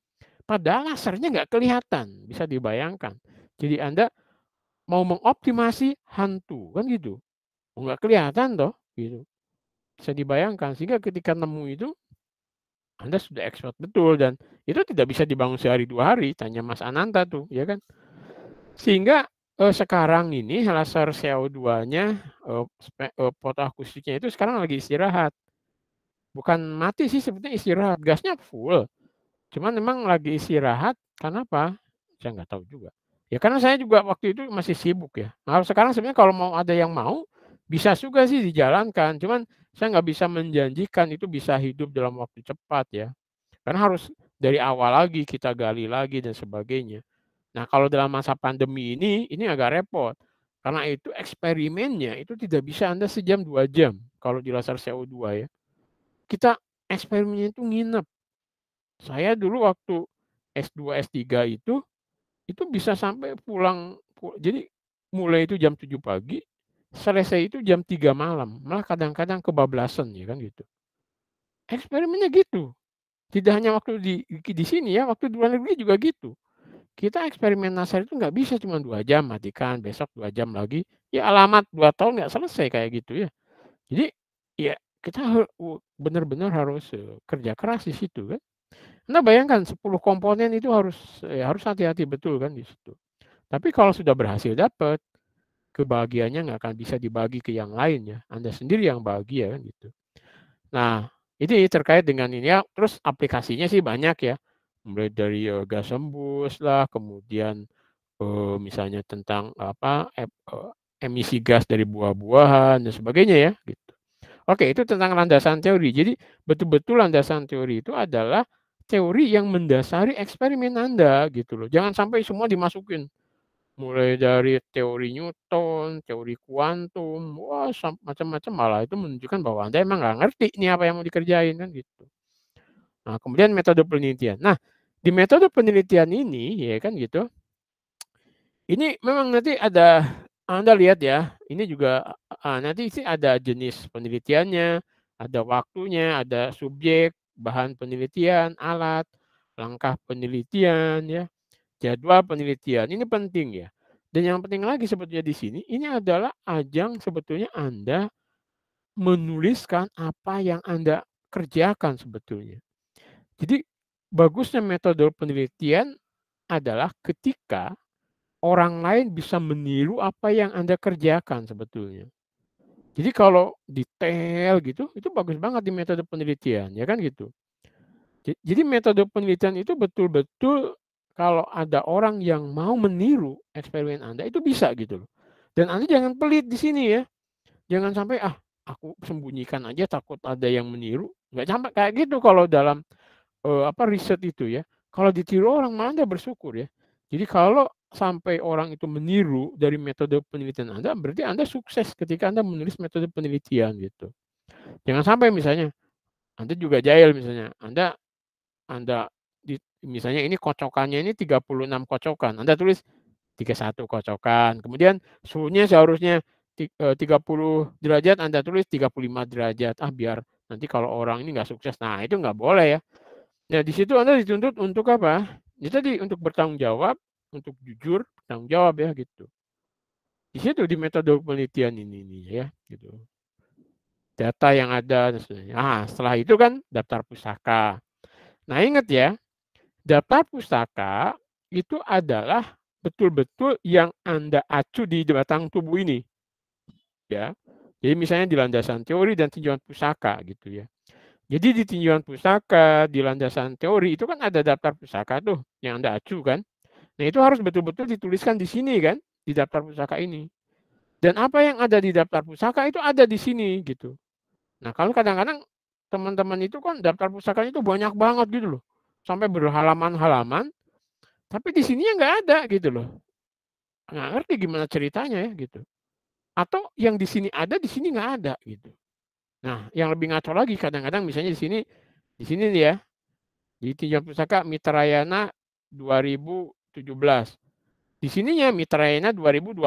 Padahal lasernya nggak kelihatan, bisa dibayangkan. Jadi Anda mau mengoptimasi hantu kan gitu. Nggak kelihatan toh gitu. Bisa dibayangkan, sehingga ketika nemu itu, Anda sudah expert betul dan itu tidak bisa dibangun sehari 2 hari, tanya Mas Ananta tuh, ya kan. Sehingga, sekarang ini laser CO2-nya, fotoakustiknya itu sekarang lagi istirahat. Bukan mati sih sebetulnya, istirahat, gasnya full. Cuman memang lagi istirahat, kenapa? Saya nggak tahu juga. Ya karena saya juga waktu itu masih sibuk ya. Nah sekarang sebenarnya kalau mau ada yang mau, bisa juga sih dijalankan. Cuman saya nggak bisa menjanjikan itu bisa hidup dalam waktu cepat ya. Karena harus dari awal lagi, kita gali lagi dan sebagainya. Nah kalau dalam masa pandemi ini agak repot. Karena itu eksperimennya itu tidak bisa Anda sejam 2 jam kalau di laser CO2 ya. Kita eksperimennya itu nginep. Saya dulu waktu S2, S3 itu bisa sampai pulang, jadi mulai itu jam 7 pagi, selesai itu jam 3 malam, malah kadang-kadang kebablasan ya kan gitu. Eksperimennya gitu, tidak hanya waktu di sini ya, waktu di luar negeri juga gitu. Kita eksperimen laser itu nggak bisa cuma 2 jam matikan, besok 2 jam lagi, ya alamat 2 tahun nggak selesai kayak gitu ya. Jadi ya kita benar-benar harus, kerja keras di situ kan. Anda bayangkan 10 komponen itu harus hati-hati betul kan di situ. Tapi kalau sudah berhasil dapat, kebahagiaannya nggak akan bisa dibagi ke yang lain ya. Anda sendiri yang bahagia kan gitu. Nah, ini terkait dengan ini ya, terus aplikasinya sih banyak ya. Mulai dari, gas embus lah, kemudian, misalnya tentang emisi gas dari buah-buahan dan sebagainya ya gitu. Oke, itu tentang landasan teori. Jadi betul-betul landasan teori itu adalah teori yang mendasari eksperimen Anda gitu loh. Jangan sampai semua dimasukin. Mulai dari teori Newton, teori kuantum, wah macam-macam, malah itu menunjukkan bahwa Anda emang nggak ngerti nih apa yang mau dikerjain kan gitu. Nah, kemudian metode penelitian. Nah, di metode penelitian ini ya kan gitu, ini memang nanti ada, Anda lihat ya, ini juga, nanti sih ada jenis penelitiannya, ada waktunya, ada subjek, bahan penelitian, alat, langkah penelitian ya, jadwal penelitian, ini penting ya. Dan yang penting lagi sebetulnya di sini, ini adalah ajang sebetulnya Anda menuliskan apa yang Anda kerjakan sebetulnya. Jadi bagusnya metode penelitian adalah ketika orang lain bisa meniru apa yang Anda kerjakan sebetulnya. Jadi kalau detail gitu, itu bagus banget di metode penelitian, ya kan gitu. Jadi metode penelitian itu betul-betul kalau ada orang yang mau meniru eksperimen Anda, itu bisa gitu loh. Dan Anda jangan pelit di sini ya. Jangan sampai, aku sembunyikan aja takut ada yang meniru. Nggak sampai kayak gitu kalau dalam, riset itu ya. Kalau ditiru orang malah Anda bersyukur ya. Jadi kalau sampai orang itu meniru dari metode penelitian Anda, berarti Anda sukses ketika Anda menulis metode penelitian gitu. Jangan sampai misalnya Anda juga jahil misalnya, Anda misalnya ini kocokannya ini 36 kocokan, Anda tulis 31 kocokan, kemudian suhunya seharusnya 30 derajat, Anda tulis 35 derajat, biar nanti kalau orang ini nggak sukses. Nah itu nggak boleh ya. Nah di situ Anda dituntut untuk apa? Ya tadi untuk bertanggung jawab, untuk jujur, bertanggung jawab ya gitu. Di situ di metode penelitian ini ya gitu. Data yang ada dan sebagainya. Setelah itu kan daftar pustaka. Nah ingat ya, daftar pustaka itu adalah betul-betul yang Anda acu di batang tubuh ini. Ya. Jadi misalnya di landasan teori dan tinjauan pustaka gitu ya. Jadi di tinjauan pustaka, di landasan teori itu kan ada daftar pustaka tuh yang Anda acu kan. Nah itu harus betul-betul dituliskan di sini kan, di daftar pustaka ini. Dan apa yang ada di daftar pustaka itu ada di sini gitu. Nah kalau kadang-kadang teman-teman itu kan daftar pustakanya itu banyak banget gitu loh. Sampai berhalaman-halaman, tapi di sininya nggak ada gitu loh. Nggak ngerti gimana ceritanya ya gitu. Atau yang di sini ada, di sini nggak ada gitu. Nah, yang lebih ngaco lagi kadang-kadang misalnya di sini nih ya, di tinjauan pustaka Mitra Rayana 2017. Di sininya Mitra Rayana 2020.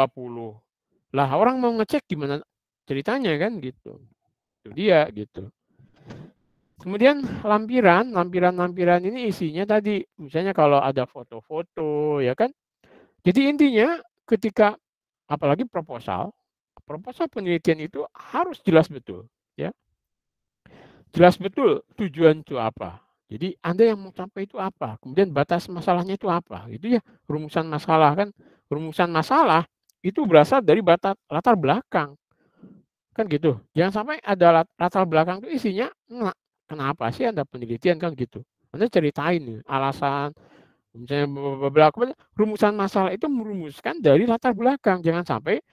Lah orang mau ngecek gimana ceritanya kan gitu. Itu dia gitu. Kemudian lampiran ini isinya tadi misalnya kalau ada foto-foto ya kan. Jadi intinya ketika apalagi proposal penelitian itu harus jelas betul ya. jelas betul tujuan itu apa. Jadi Anda yang mau capai itu apa, kemudian batas masalahnya itu apa, gitu ya. Rumusan masalah kan, rumusan masalah itu berasal dari latar belakang, kan gitu. Jangan sampai ada latar belakang itu isinya, kenapa sih Anda penelitian kan gitu. Anda ceritain nih alasan, misalnya beberapa rumusan masalah itu merumuskan dari latar belakang, jangan sampai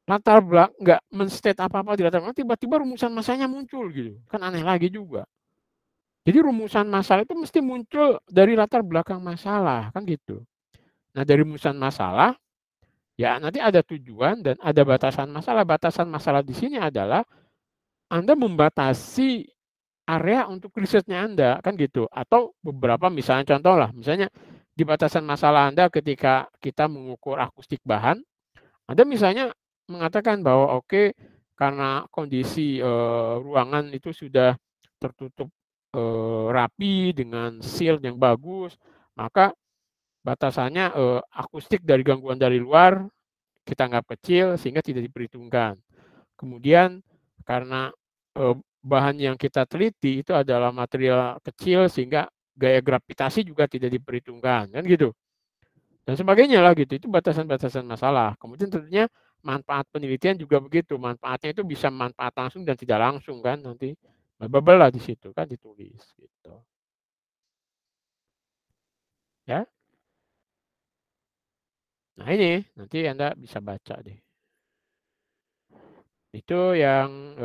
latar belakang nggak men-state apa-apa di latar belakang, tiba-tiba rumusan masalahnya muncul gitu, kan aneh lagi juga. Jadi rumusan masalah itu mesti muncul dari latar belakang masalah, kan gitu. Nah, dari rumusan masalah, ya nanti ada tujuan dan ada batasan masalah. Batasan masalah di sini adalah Anda membatasi area untuk risetnya Anda, kan gitu. Atau beberapa misalnya contoh lah, misalnya di batasan masalah Anda ketika kita mengukur akustik bahan, Anda misalnya mengatakan bahwa oke, karena kondisi ruangan itu sudah tertutup rapi dengan seal yang bagus, maka batasannya akustik dari gangguan dari luar kita anggap kecil sehingga tidak diperhitungkan. Kemudian karena bahan yang kita teliti itu adalah material kecil sehingga gaya gravitasi juga tidak diperhitungkan, kan gitu. Dan sebagainya lah gitu. Itu batasan-batasan masalah. Kemudian tentunya manfaat penelitian juga begitu. Manfaatnya itu bisa manfaat langsung dan tidak langsung kan nanti. Bla lah di situ kan ditulis gitu. Ya. Nah, ini nanti Anda bisa baca deh. Itu yang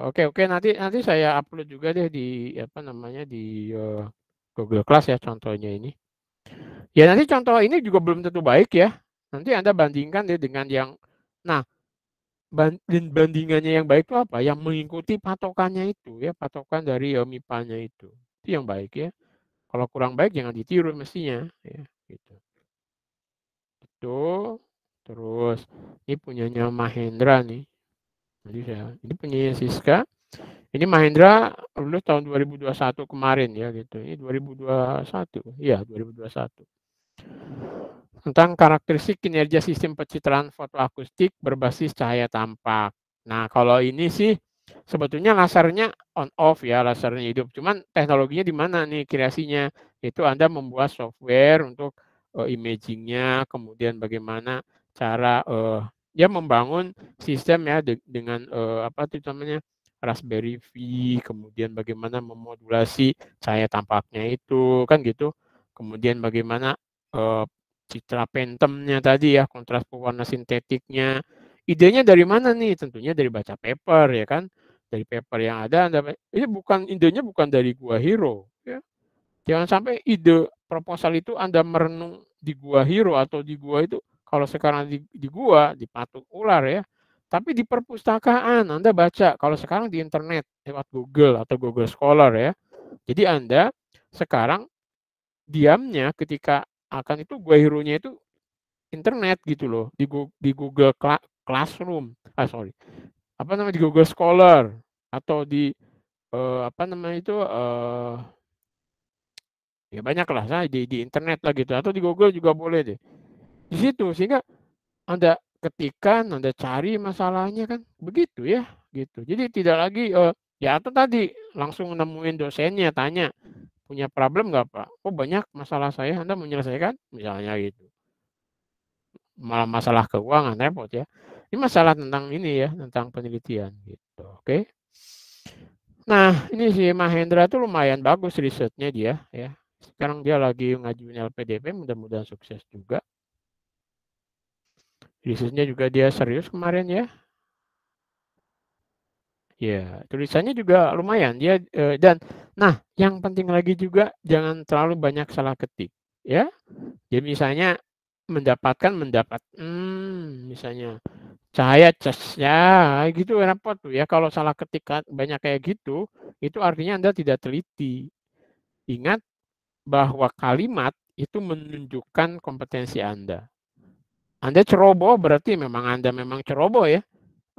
oke nanti saya upload juga deh di apa namanya di Google Class ya contohnya ini. Ya nanti contoh ini juga belum tentu baik ya. Nanti Anda bandingkan deh dengan yang nah bandingannya yang baik itu apa? Yang mengikuti patokannya itu ya, patokan dari MIPA-nya itu. Itu yang baik ya. Kalau kurang baik jangan ditiru mestinya ya gitu. Itu terus ini punyanya Mahendra nih. Jadi ini punyanya Siska. Ini Mahendra lulus tahun 2021 kemarin ya gitu. Ini 2021. Iya, 2021. Tentang karakteristik kinerja sistem pencitraan fotoakustik berbasis cahaya tampak. Nah, kalau ini sih sebetulnya lasernya on off ya, lasernya hidup. Cuman teknologinya di mana nih kreasinya? Itu Anda membuat software untuk imagingnya, kemudian bagaimana cara ya membangun sistem ya dengan apa itu namanya Raspberry Pi, kemudian bagaimana memodulasi cahaya tampaknya itu kan gitu. Kemudian bagaimana citra Phantom-nya tadi ya, kontras pewarna sintetiknya. Idenya dari mana nih? Tentunya dari baca paper ya kan. Dari paper yang ada, ini idenya bukan dari Gua Hero ya. Jangan sampai ide proposal itu Anda merenung di Gua Hero atau di Gua itu kalau sekarang di Gua di patung ular ya. Tapi di perpustakaan Anda baca, kalau sekarang di internet lewat Google atau Google Scholar ya. Jadi Anda sekarang diamnya ketika akan itu Gua Hero-nya itu internet gitu loh di Google Classroom apa namanya di Google Scholar atau di apa namanya itu ya banyak lah di internet lah gitu atau di Google juga boleh deh di situ sehingga Anda ketikkan Anda cari masalahnya kan begitu ya gitu jadi tidak lagi ya atau tadi langsung nemuin dosennya tanya punya problem nggak Pak? Oh banyak masalah saya Anda menyelesaikan misalnya gitu malah masalah keuangan repot ya. Ini masalah tentang ini ya, tentang penelitian gitu. Oke. Nah, ini si Mahendra tuh lumayan bagus risetnya dia ya. Sekarang dia lagi ngajuin LPDP, mudah-mudahan sukses juga. Risetnya juga dia serius kemarin ya. Ya, tulisannya juga lumayan dia dan nah, yang penting lagi juga jangan terlalu banyak salah ketik ya. Jadi misalnya mendapat misalnya cahaya cas ya gitu repot tuh ya kalau salah ketik banyak kayak gitu itu artinya Anda tidak teliti. Ingat bahwa kalimat itu menunjukkan kompetensi Anda. Anda ceroboh berarti memang Anda memang ceroboh ya.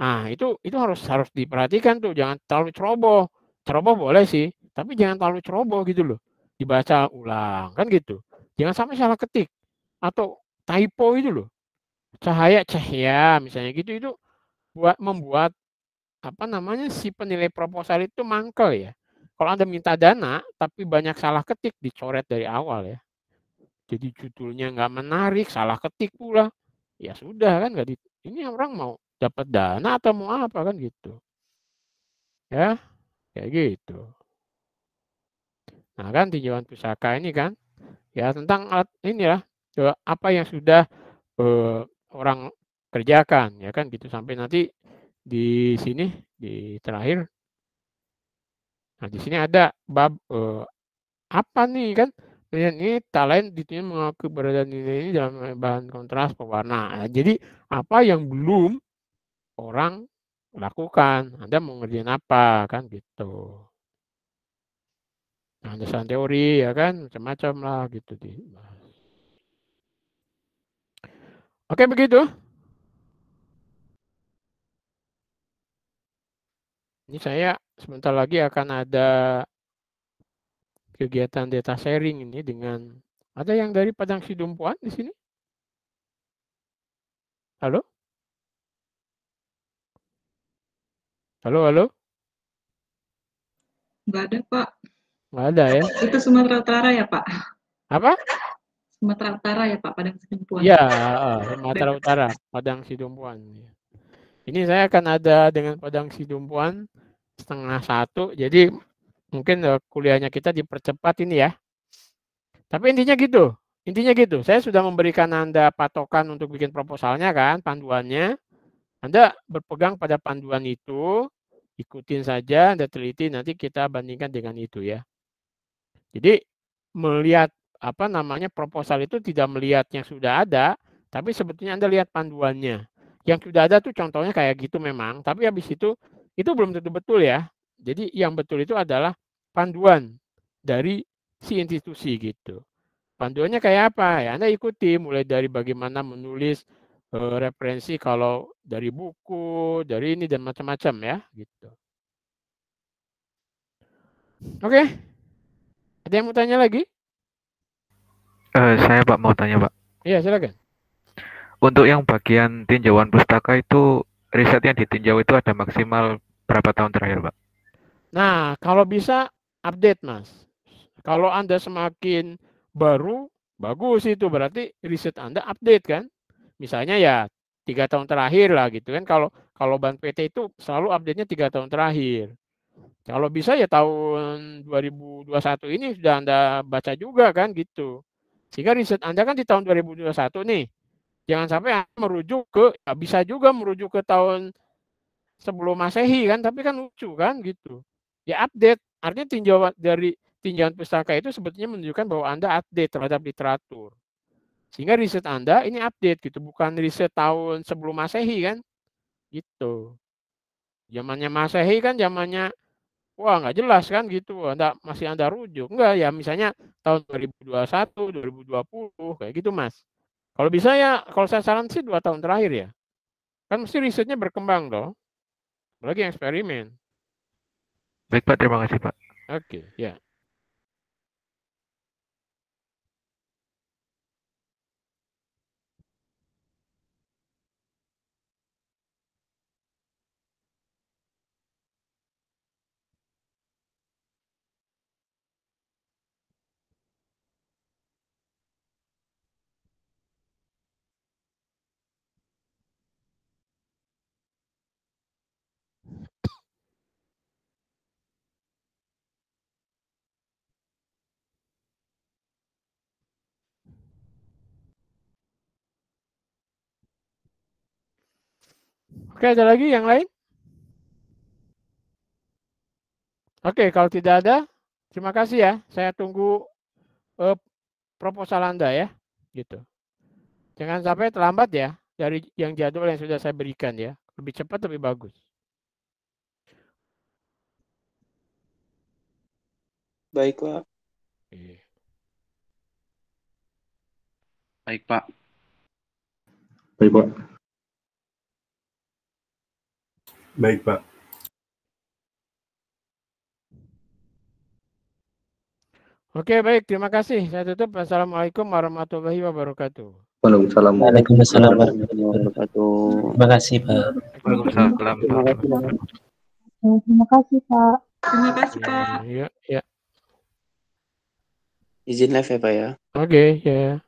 Nah, itu harus diperhatikan tuh jangan terlalu ceroboh. Ceroboh boleh sih, tapi jangan terlalu ceroboh gitu loh. Dibaca ulang kan gitu. Jangan sampai salah ketik atau typo itu loh. Cahaya misalnya gitu itu membuat apa namanya, si penilai proposal itu mangkel ya. Kalau Anda minta dana, tapi banyak salah ketik, dicoret dari awal ya. Jadi judulnya nggak menarik, salah ketik pula. Ya sudah kan, ini orang mau dapat dana atau mau apa kan gitu. Ya, kayak gitu. Nah kan tinjauan pusaka ini kan, ya tentang ini ya, apa yang sudah orang kerjakan ya kan gitu, sampai nanti di sini di terakhir. Nah di sini ada bab apa nih kan, ini tak lain ditujukan mengaku keberadaan nilai ini dalam bahan kontras pewarna. Nah, jadi apa yang belum orang lakukan, Anda mau ngerjain apa kan gitu. Nah, dasar teori ya kan, macam-macam lah gitu dibahas. Oke begitu. Ini saya sebentar lagi akan ada kegiatan data sharing ini dengan, ada yang dari Padang Sidumpuan di sini? Halo? Halo, halo? Nggak ada, Pak. Nggak ada ya? Itu Sumatera Utara ya, Pak? Apa? Sumatera Utara ya, Pak, Padang Sidumpuan. Iya, Sumatera Utara, Padang Sidumpuan. Ini saya akan ada dengan Padang Sidumpuan 12:30, jadi mungkin kuliahnya kita dipercepat ini ya. Tapi intinya gitu, saya sudah memberikan Anda patokan untuk bikin proposalnya kan, panduannya. Anda berpegang pada panduan itu, ikutin saja, Anda teliti, nanti kita bandingkan dengan itu ya. Jadi melihat apa namanya proposal itu tidak melihat yang sudah ada, tapi sebetulnya Anda lihat panduannya. Yang sudah ada tuh contohnya kayak gitu memang, tapi habis itu belum tentu betul ya. Jadi yang betul itu adalah panduan dari si institusi gitu. Panduannya kayak apa ya? Anda ikuti mulai dari bagaimana menulis referensi kalau dari buku, dari ini dan macam-macam ya gitu. Oke. Ada yang mau tanya lagi? Saya Pak mau tanya Pak. Iya silakan. Untuk yang bagian tinjauan pustaka itu, riset yang ditinjau itu ada maksimal berapa tahun terakhir Pak? Nah kalau bisa update Mas. Kalau Anda semakin baru, bagus itu berarti riset Anda update kan. Misalnya ya 3 tahun terakhir lah gitu kan. Kalau Ban PT itu selalu update-nya 3 tahun terakhir. Kalau bisa ya tahun 2021 ini sudah Anda baca juga kan gitu. Sehingga riset Anda kan di tahun 2021 nih. Jangan sampai Anda merujuk ke, ya bisa juga merujuk ke tahun sebelum Masehi kan, tapi kan lucu kan gitu. Ya update, artinya tinjauan pustaka itu sebetulnya menunjukkan bahwa Anda update terhadap literatur. Sehingga riset Anda ini update gitu, bukan riset tahun sebelum Masehi kan. Gitu. Zamannya Masehi kan zamannya wah nggak jelas kan gitu, masih Anda rujuk. Enggak ya misalnya tahun 2021, 2020 kayak gitu Mas. Kalau bisa ya, kalau saya saran sih 2 tahun terakhir ya. Kan mesti risetnya berkembang dong. Apalagi eksperimen. Baik Pak, terima kasih Pak. Oke, ya. Oke, ada lagi yang lain? Oke, kalau tidak ada, terima kasih ya. Saya tunggu proposal Anda ya. Gitu. Jangan sampai terlambat ya dari yang jadwal yang sudah saya berikan ya. Lebih cepat lebih bagus. Baik, Pak. Baik, Pak. Baik, Pak. Baik, Pak. Oke, baik. Terima kasih. Saya tutup. Assalamualaikum warahmatullahi wabarakatuh. Waalaikumsalam. Waalaikumsalam warahmatullahi wabarakatuh. Terima kasih, Pak. Waalaikumsalam Pak. Terima kasih, Pak. Terima kasih, Pak. Ya, ya. Izin live ya Pak ya. Oke, ya.